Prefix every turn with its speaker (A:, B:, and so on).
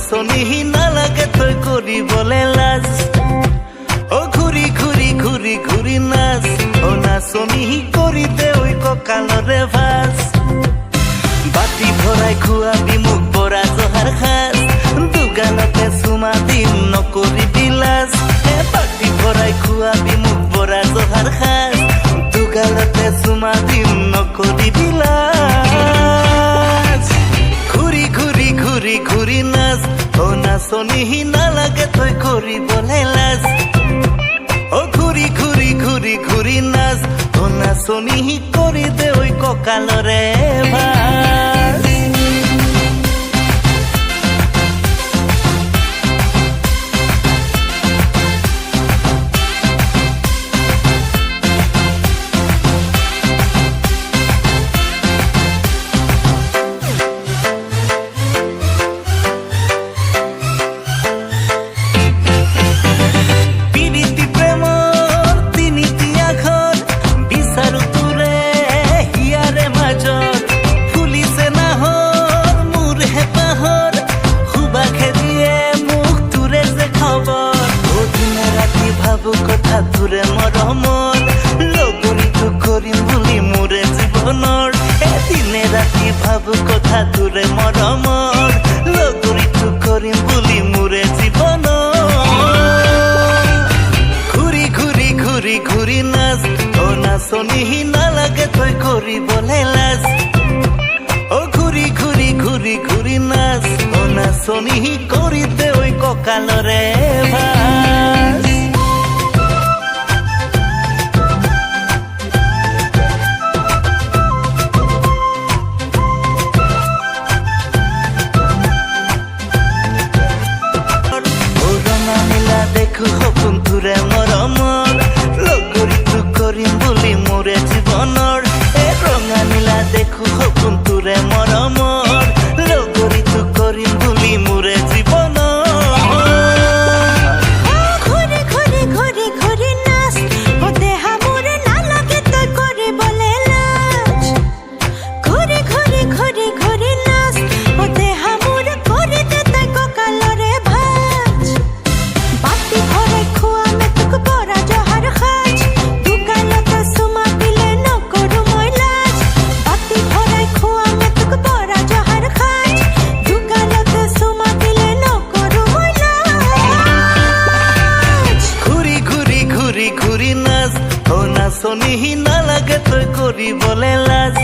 A: নাচনি নালাগে তই কৰিবলে লাজ ও ঘূৰি ঘূৰি ঘূৰি ঘূৰি নাচ ও নাচনি কৰি দে ঐ কঁকালৰে ভাজ বাটি ভৰাই খুৱাবি মোক বৰা জহাৰ সাজ দুগালতে চুমা দিম নকৰিবি লাজ বাটি ভৰাই খুৱাবি মোক বৰা জহাৰ সাজ দুগালতে চুমা দিম নকৰিবি লাজ ঘূৰি ঘূৰি ঘূৰি ঘূৰি নাচ ও নাচনি নালাগে তই কৰিবলে লাজ ও ঘূৰি ঘূৰি ঘূৰি ঘূৰি নাচ ও নাচনি কৰি দে ঐ কঁকালৰে ভাজ কথা তোৰে মৰমৰ লগৰীটো কৰিম বুলি মোৰে জীৱনৰ এদিনে ৰাতি ভাবো কথা তোৰে মৰমৰ লগৰীটো কৰিম বুলি মোৰে জীৱনৰ ঘূৰি ঘূৰি ঘূৰি ঘূৰি নাচ ও নাচনি নালাগে তই কৰিবলে লাজ ও ঘূৰি ঘূৰি ঘূৰি ঘূৰি নাচ ও নাচনি কৰি দে ঐ কঁকালৰে ভাজ দেখো সপোন তোৰে মৰমৰ লগৰীটো কৰিম বুলি মোৰে জীৱনৰ ৰঙা নীলা দেখো সপোন তোৰে মৰমৰ লগৰীটো কৰিম বুলি মোৰে ঘূৰি নাচ ও নাচনি নালাগে তই কৰিবলে লাজ